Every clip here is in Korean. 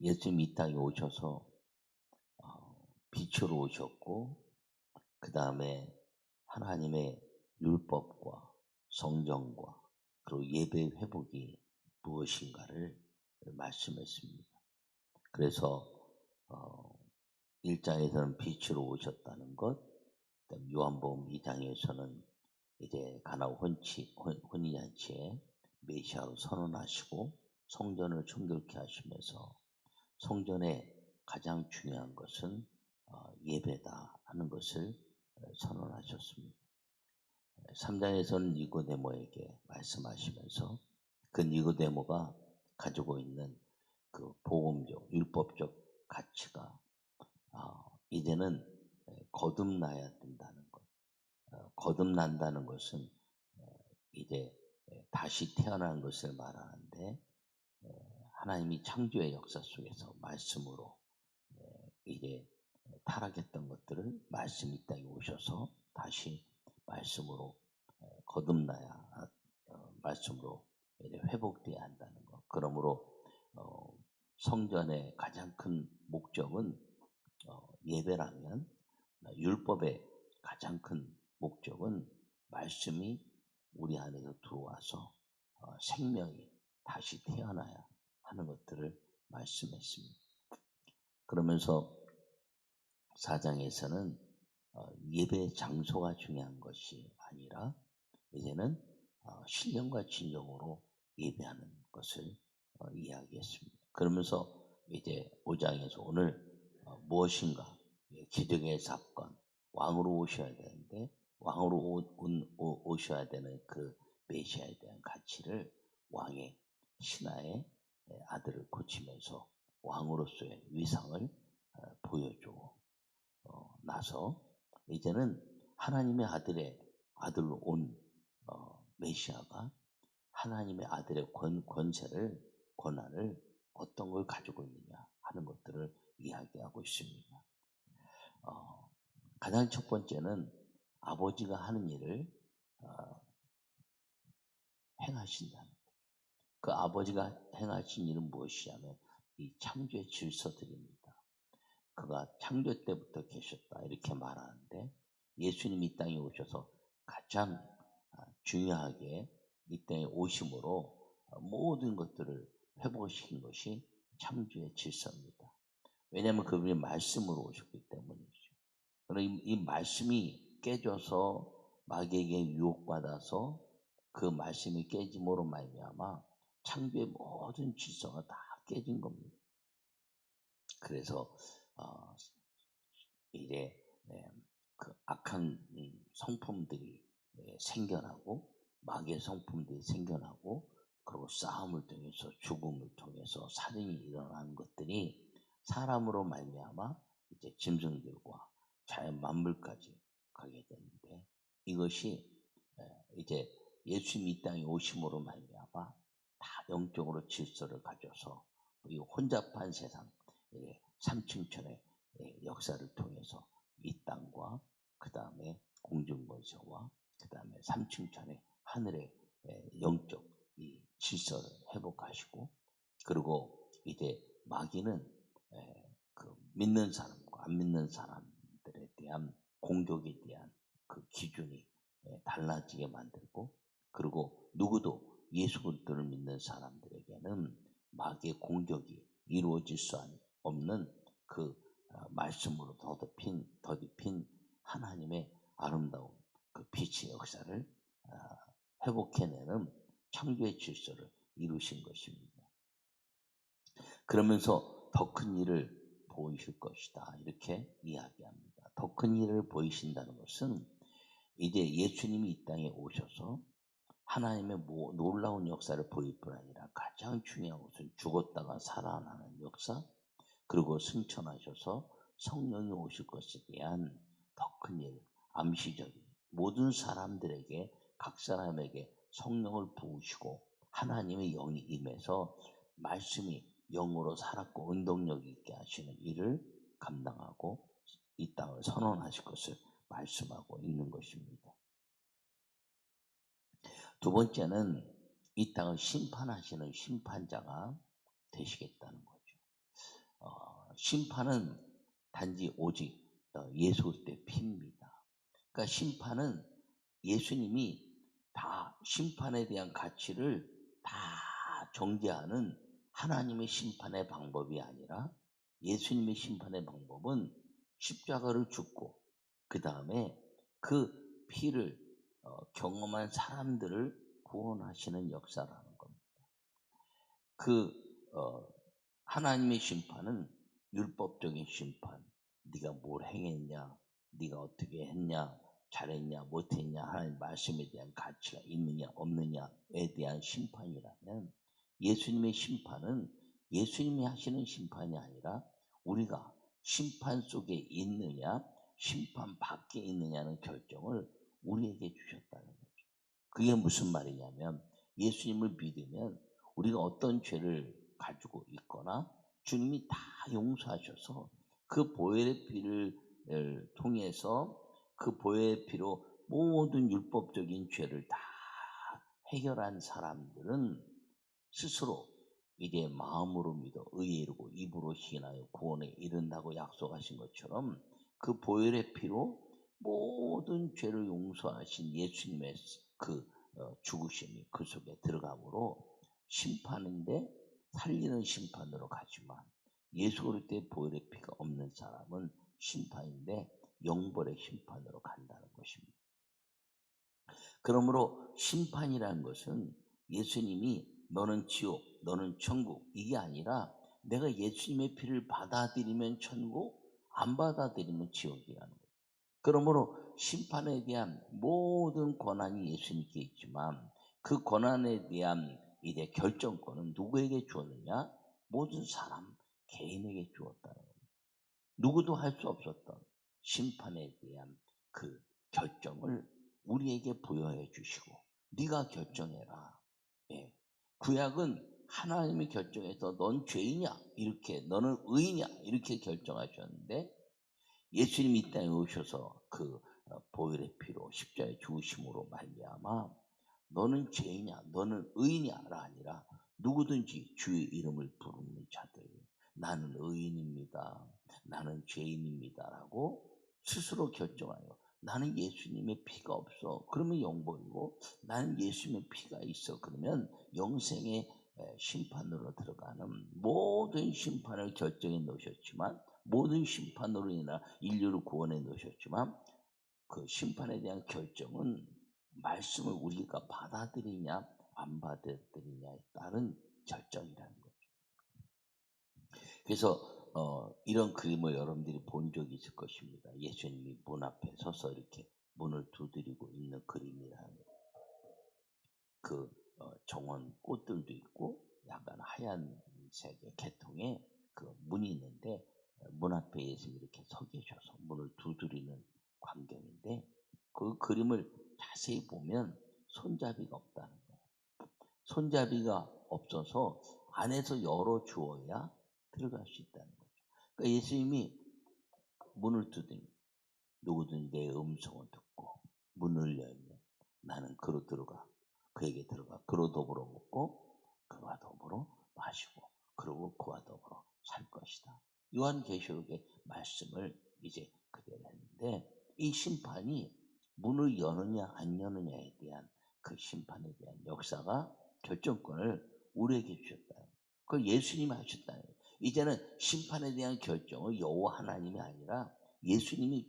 예수님 이 땅에 오셔서 빛으로 오셨고, 그 다음에 하나님의 율법과 성경과 그리고 예배 회복이 무엇인가를 말씀했습니다. 그래서 1장에서는 빛으로 오셨다는 것, 그다음 요한복음 2장에서는 이제 가나 혼인잔치에 메시아로 선언하시고 성전을 정결케 하시면서 성전의 가장 중요한 것은 예배다 하는 것을 선언하셨습니다. 3장에서는 니고데모에게 말씀하시면서 그 니고데모가 가지고 있는 그 복음적, 율법적 가치가 이제는 거듭나야 된다는 것. 거듭난다는 것은 이제 다시 태어난 것을 말하는데, 하나님이 창조의 역사 속에서 말씀으로 이제 타락했던 것들을 말씀 이 땅에 오셔서 다시 말씀으로 거듭나야 말씀으로 회복돼야 한다는 것. 그러므로 성전의 가장 큰 목적은 예배라면, 율법의 가장 큰 목적은 말씀이 우리 안에서 들어와서 생명이 다시 태어나야 하는 것들을 말씀했습니다. 그러면서 4장에서는 예배 장소가 중요한 것이 아니라 이제는 신령과 진정으로 예배하는 것을 이야기했습니다. 그러면서 이제 5장에서 오늘 무엇인가, 기득의 사건, 왕으로 오셔야 되는데 왕으로 오셔야 되는 그 메시아에 대한 가치를 왕의 신하의 아들을 고치면서 왕으로서의 위상을 보여주고 나서 이제는 하나님의 아들로 온 메시아가 하나님의 아들의 권한을 어떤 걸 가지고 있느냐 하는 것들을 이야기하고 있습니다. 가장 첫 번째는 아버지가 하는 일을 행하신다는 것. 그 아버지가 행하신 일은 무엇이냐면 이 창조의 질서들입니다. 그가 창조 때부터 계셨다 이렇게 말하는데, 예수님이 이 땅에 오셔서 가장 중요하게 이 땅에 오심으로 모든 것들을 회복시킨 것이 창조의 질서입니다. 왜냐하면 그분이 말씀으로 오셨기 때문이죠. 그러나 이 말씀이 깨져서 마귀에게 유혹받아서 그 말씀이 깨짐으로 말미암아 창조의 모든 질서가 다 깨진 겁니다. 그래서 이제 그 악한 성품들이 생겨나고 마귀의 성품들이 생겨나고, 그리고 싸움을 통해서 죽음을 통해서 살인이 일어나는 것들이 사람으로 말미암아 이제 짐승들과 자연 만물까지 가게 되는데, 이것이 이제 예수님이 이 땅에 오심으로 말미암아 다 영적으로 질서를 가져서 이 혼잡한 세상, 삼층천의 역사를 통해서 이 땅과 그 다음에 공중권세와 그 다음에 삼층천의 하늘의 영적 이 질서를 회복하시고, 그리고 이제 마귀는 그 믿는 사람과 안 믿는 사람들에 대한 공격에 대한 그 기준이 달라지게 만들고, 그리고 누구도 예수 그리스도를 믿는 사람들에게는 마귀의 공격이 이루어질 수 없는 그 말씀으로 더딥힌 하나님의 아름다운 그 빛의 역사를 회복해내는 창조의 질서를 이루신 것입니다. 그러면서 더 큰 일을 보이실 것이다 이렇게 이야기합니다. 더 큰 일을 보이신다는 것은 이제 예수님이 이 땅에 오셔서 하나님의 놀라운 역사를 보일 뿐 아니라 가장 중요한 것은 죽었다가 살아나는 역사, 그리고 승천하셔서 성령이 오실 것에 대한 더 큰 일, 암시적인 모든 사람들에게, 각 사람에게 성령을 부으시고 하나님의 영이 임해서 말씀이 영으로 살았고 운동력 있게 하시는 일을 감당하고 이 땅을 선언하실 것을 말씀하고 있는 것입니다. 두 번째는 이 땅을 심판하시는 심판자가 되시겠다는 거죠. 심판은 단지 오직 예수 그리스도의 피입니다. 그러니까 심판은 예수님이 다 심판에 대한 가치를 다 정죄하는 하나님의 심판의 방법이 아니라 예수님의 심판의 방법은 십자가를 죽고 그 다음에 그 피를 경험한 사람들을 구원하시는 역사라는 겁니다. 그 하나님의 심판은 율법적인 심판, 네가 뭘 행했냐, 네가 어떻게 했냐, 잘했냐, 못했냐, 하나님 말씀에 대한 가치가 있느냐, 없느냐에 대한 심판이라면 예수님의 심판은 예수님이 하시는 심판이 아니라 우리가 심판 속에 있느냐, 심판 밖에 있느냐는 결정을 우리에게 주셨다는 거죠. 그게 무슨 말이냐면 예수님을 믿으면 우리가 어떤 죄를 가지고 있거나 주님이 다 용서하셔서 그 보혈의 피를 통해서 그 보혈의 피로 모든 율법적인 죄를 다 해결한 사람들은 스스로 이제 마음으로 믿어 의에 이르고 입으로 시인하여 구원에 이른다고 약속하신 것처럼 그 보혈의 피로 모든 죄를 용서하신 예수님의 그 죽으심이 그 속에 들어가므로 심판인데 살리는 심판으로 가지만 예수 그리스도의 보혈의 피가 없는 사람은 심판인데 영벌의 심판으로 간다는 것입니다. 그러므로 심판이라는 것은 예수님이 너는 지옥, 너는 천국 이게 아니라 내가 예수님의 피를 받아들이면 천국, 안 받아들이면 지옥이라는 거예요. 그러므로 심판에 대한 모든 권한이 예수님께 있지만 그 권한에 대한 이제 결정권은 누구에게 주었느냐? 모든 사람 개인에게 주었다는 거예요. 누구도 할 수 없었던 심판에 대한 그 결정을 우리에게 부여해 주시고 네가 결정해라. 예. 구약은 하나님이 결정해서 넌 죄이냐 이렇게 너는 의이냐 이렇게 결정하셨는데 예수님이 이 땅에 오셔서 그 보혈의 피로 십자가에 죽으심으로 말미암아 너는 죄이냐 너는 의이냐가 아니라 누구든지 주의 이름을 부르는 자들 나는 의인입니다. 나는 죄인입니다라고 스스로 결정하여 나는 예수님의 피가 없어. 그러면 영벌이고 나는 예수님의 피가 있어. 그러면 영생의 심판으로 들어가는 모든 심판을 결정해 놓으셨지만 모든 심판으로 인한 인류를 구원해 놓으셨지만 그 심판에 대한 결정은 말씀을 우리가 받아들이냐 안 받아들이냐에 따른 결정이라는 거죠. 그래서 이런 그림을 여러분들이 본 적이 있을 것입니다. 예수님이 문 앞에 서서 이렇게 문을 두드리고 있는 그림이라는 거예요. 그 정원 꽃들도 있고 약간 하얀색의 계통의 그 문이 있는데 문 앞에 예수님이 이렇게 서 계셔서 문을 두드리는 광경인데 그 그림을 자세히 보면 손잡이가 없다는 거예요. 손잡이가 없어서 안에서 열어주어야 들어갈 수 있다는 거죠. 그러니까 예수님이 문을 두드리면 누구든 내 음성을 듣고 문을 열면 나는 그로 들어가 그에게 들어가 그로 더불어 먹고 그와 더불어 마시고 그리고 그와 더불어 살 것이다. 요한계시록의 말씀을 이제 그대로 했는데 이 심판이 문을 여느냐 안 여느냐에 대한 그 심판에 대한 역사가 결정권을 우리에게 주셨다. 그걸 예수님이 하셨다는 거예요. 이제는 심판에 대한 결정을 여호와 하나님이 아니라 예수님이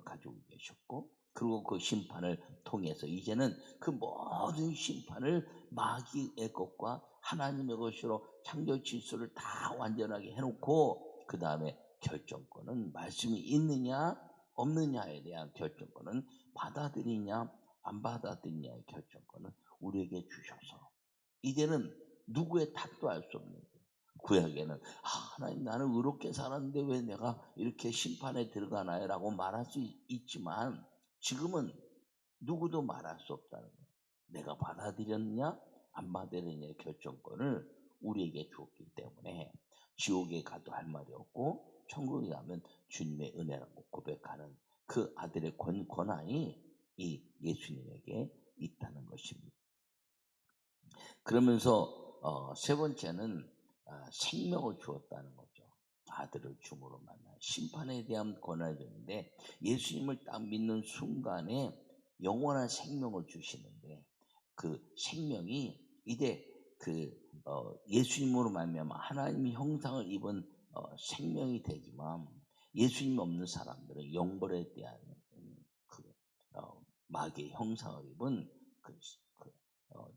가지고 계셨고 그리고 그 심판을 통해서 이제는 그 모든 심판을 마귀의 것과 하나님의 것으로 창조 질서를 다 완전하게 해놓고 그 다음에 결정권은 말씀이 있느냐 없느냐에 대한 결정권은 받아들이냐 안 받아들이냐의 결정권은 우리에게 주셔서 이제는 누구의 탓도 할 수 없는 거예요. 구약에는 하나님 나는 의롭게 살았는데 왜 내가 이렇게 심판에 들어가나요? 라고 말할 수 있지만 지금은 누구도 말할 수 없다는 거예요. 내가 받아들였냐 안 받아들였냐의 결정권을 우리에게 주었기 때문에 지옥에 가도 할 말이 없고 천국에 가면 주님의 은혜라고 고백하는 그 아들의 권한이 이 예수님에게 있다는 것입니다. 그러면서 세 번째는 생명을 주었다는 거죠. 아들을 줌으로 만나 심판에 대한 권한이 되는데 예수님을 딱 믿는 순간에 영원한 생명을 주시는데 그 생명이 이제 예수님으로 말미암아 하나님의 형상을 입은 생명이 되지만 예수님 없는 사람들은 영벌에 대한 그 마귀의 형상을 입은 그, 그, 어,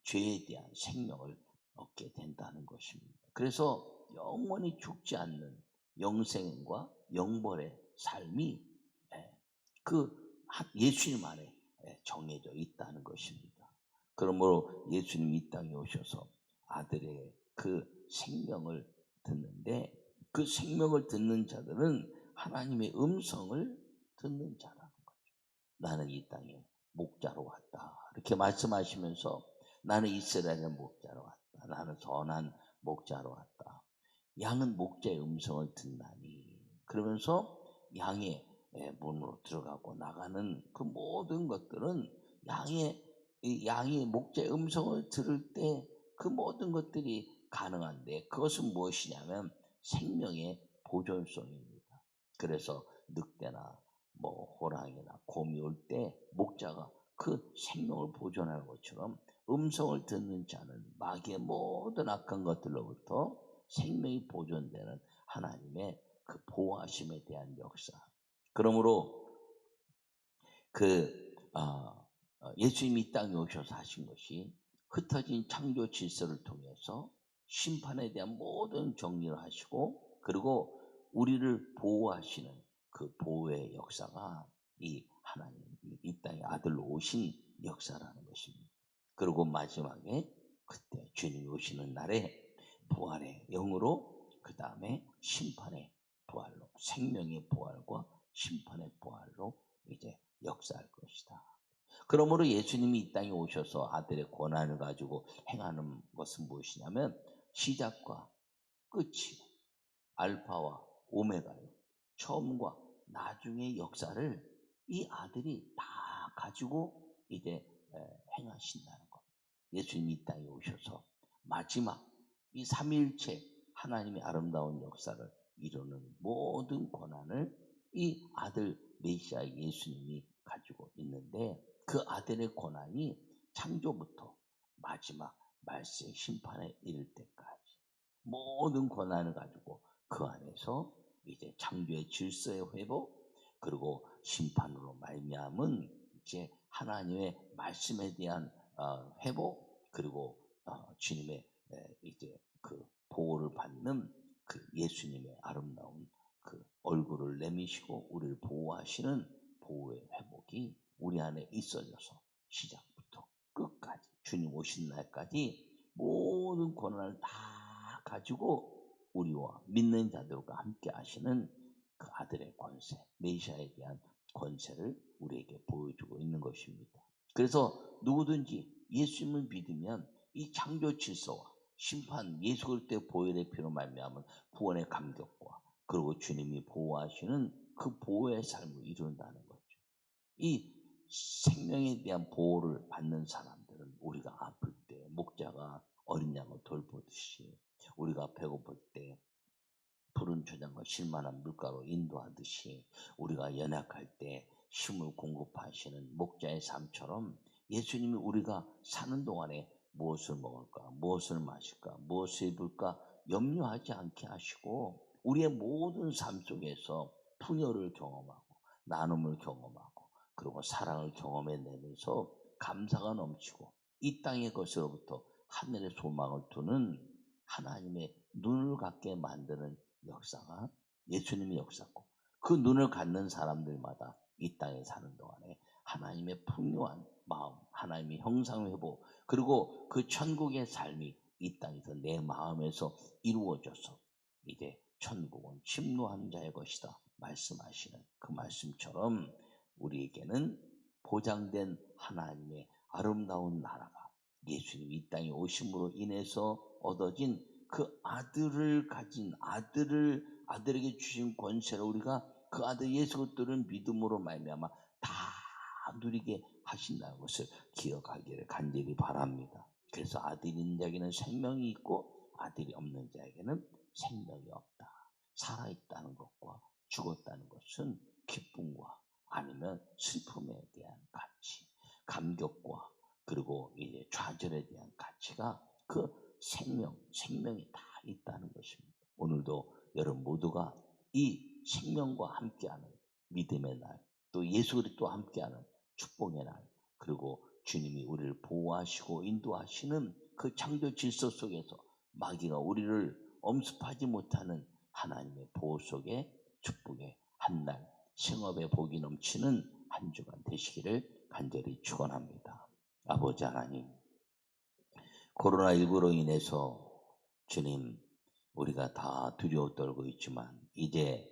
죄에 대한 생명을 얻게 된다는 것입니다. 그래서 영원히 죽지 않는 영생과 영벌의 삶이 예수님 안에 정해져 있다는 것입니다. 그러므로 예수님이 이 땅에 오셔서 아들의 그 생명을 듣는데 그 생명을 듣는 자들은 하나님의 음성을 듣는 자라는 거죠. 나는 이 땅에 목자로 왔다. 이렇게 말씀하시면서 나는 이스라엘의 목자로 왔다. 나는 선한 목자로 왔다. 양은 목자의 음성을 듣나니. 그러면서 양의 문으로 들어가고 나가는 그 모든 것들은 양이 목자의 음성을 들을 때 그 모든 것들이 가능한데 그것은 무엇이냐면 생명의 보존성입니다. 그래서 늑대나 호랑이나 곰이 올 때 목자가 그 생명을 보존하는 것처럼 음성을 듣는 자는 마귀의 모든 악한 것들로부터 생명이 보존되는 하나님의 그 보호하심에 대한 역사. 그러므로 예수님이 이 땅에 오셔서 하신 것이 흩어진 창조 질서를 통해서 심판에 대한 모든 정리를 하시고 그리고 우리를 보호하시는 그 보호의 역사가 이 하나님이 이 땅에 아들로 오신 역사라는 것입니다. 그리고 마지막에 그때 주님이 오시는 날에 부활의 영으로 그 다음에 심판의 부활로 생명의 부활과 심판의 부활로 이제 역사할 것이다. 그러므로 예수님이 이 땅에 오셔서 아들의 권한을 가지고 행하는 것은 무엇이냐면 시작과 끝이 알파와 오메가요. 처음과 나중의 역사를 이 아들이 다 가지고 이제 행하신다는 것. 예수님이 이 땅에 오셔서 마지막 이 삼위일체 하나님의 아름다운 역사를 이루는 모든 권한을 이 아들 메시아 예수님이 가지고 있는데 그 아들의 권한이 창조부터 마지막 말세 심판에 이를 때까지 모든 권한을 가지고 그 안에서 이제 창조의 질서의 회복 그리고 심판으로 말미암은 이제 하나님의 말씀에 대한 회복 그리고 주님의 이제 그 보호를 받는 그 예수님의 아름다운 그 얼굴을 내미시고 우리를 보호하시는 보호의 회복이 우리 안에 있어져서 시작부터 끝까지 주님 오신 날까지 모든 권한을 다 가지고 우리와 믿는 자들과 함께 하시는 그 아들의 권세, 메시아에 대한 권세를 우리에게 보여주고 있는 것입니다. 그래서 누구든지 예수님을 믿으면 이 창조 질서와 심판, 예수 그리스도의 보혈의 피로 말미암은 구원의 감격과 그리고 주님이 보호하시는 그 보호의 삶을 이룬다는 거죠. 이 생명에 대한 보호를 받는 사람들은 우리가 아플 때 목자가 어린 양을 돌보듯이 우리가 배고플 때 푸른 초장과 실만한 물가로 인도하듯이 우리가 연약할 때 힘을 공급하시는 목자의 삶처럼 예수님이 우리가 사는 동안에 무엇을 먹을까, 무엇을 마실까, 무엇을 입을까 염려하지 않게 하시고 우리의 모든 삶 속에서 풍요를 경험하고 나눔을 경험하고 그리고 사랑을 경험해내면서 감사가 넘치고 이 땅의 것으로부터 하늘의 소망을 두는 하나님의 눈을 갖게 만드는 역사가 예수님의 역사고 그 눈을 갖는 사람들마다 이 땅에 사는 동안에 하나님의 풍요한 마음, 하나님의 형상회복 그리고 그 천국의 삶이 이 땅에서 내 마음에서 이루어져서 이제 천국은 침노한 자의 것이다 말씀하시는 그 말씀처럼 우리에게는 보장된 하나님의 아름다운 나라가 예수님이 이 땅에 오심으로 인해서 얻어진 그 아들을 가진 아들에게 주신 권세를 우리가 그 아들 예수 그리스도를 믿음으로 말미암아 다 누리게 하신다는 것을 기억하기를 간절히 바랍니다. 그래서 아들이 있는 자에게는 생명이 있고 아들이 없는 자에게는 생명이 없다. 살아있다는 것과 죽었다는 것은 기쁨과 아니면 슬픔에 대한 가치, 감격과 그리고 이제 좌절에 대한 가치가 그 생명에 다 있다는 것입니다. 오늘도 여러분 모두가 이 생명과 함께하는 믿음의 날, 또 예수 그리스도와 함께하는 축복의 날, 그리고 주님이 우리를 보호하시고 인도하시는 그 창조 질서 속에서 마귀가 우리를 엄습하지 못하는 하나님의 보호 속에 축복의 한 날, 생업의 복이 넘치는 한 주간 되시기를 간절히 축원합니다. 아버지 하나님, 코로나19로 인해서 주님, 우리가 다 두려워 떨고 있지만 이제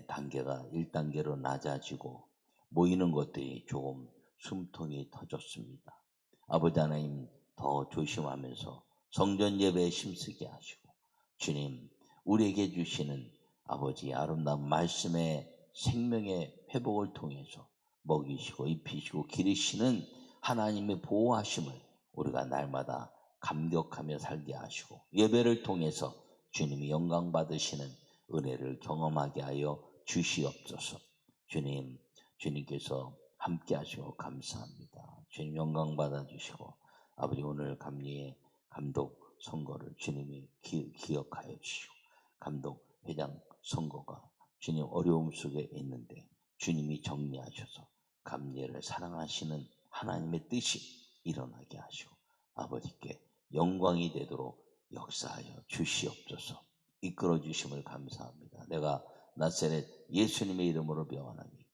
단계가 1단계로 낮아지고 모이는 것들이 조금 숨통이 터졌습니다. 아버지 하나님, 더 조심하면서 성전 예배에 힘쓰게 하시고 주님, 우리에게 주시는 아버지 아름다운 말씀의 생명의 회복을 통해서 먹이시고 입히시고 기르시는 하나님의 보호하심을 우리가 날마다 감격하며 살게 하시고 예배를 통해서 주님이 영광 받으시는 은혜를 경험하게 하여 주시옵소서. 주님, 주님께서 함께 하시고 감사합니다. 주님 영광 받아주시고 아버지 오늘 감리의 감독 선거를 주님이 기억하여 주시고 감독 회장 선거가 주님 어려움 속에 있는데 주님이 정리하셔서 감리를 사랑하시는 하나님의 뜻이 일어나게 하시고 아버지께 영광이 되도록 역사하여 주시옵소서. 이끌어 주심을 감사합니다. 내가 나사렛 예수님의 이름으로 명하노니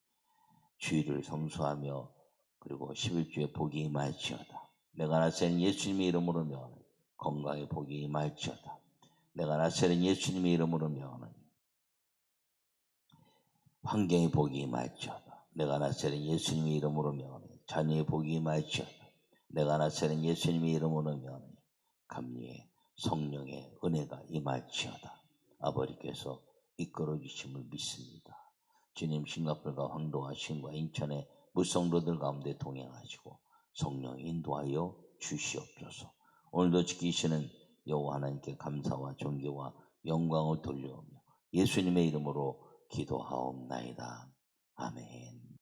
주의를 성수하며 그리고 11주에 복이 임할지어다. 내가 나사렛 예수님의 이름으로 명하노니 건강에 복이 임할지어다. 내가 나사렛 예수님의 이름으로 명하노니 환경에 복이 임할지어다. 내가 나사렛 예수님의 이름으로 명하노니 자녀의 복이 임할지어다. 내가 나사렛 예수님의 이름으로 명하노니 감리에 성령의 은혜가 임할지어다. 아버지께서 이끌어 주심을 믿습니다. 주님 싱가포르가 황도하심과 인천의 무성도들 가운데 동행하시고 성령 인도하여 주시옵소서. 오늘도 지키시는 여호와 하나님께 감사와 존귀와 영광을 돌려오며 예수님의 이름으로 기도하옵나이다. 아멘.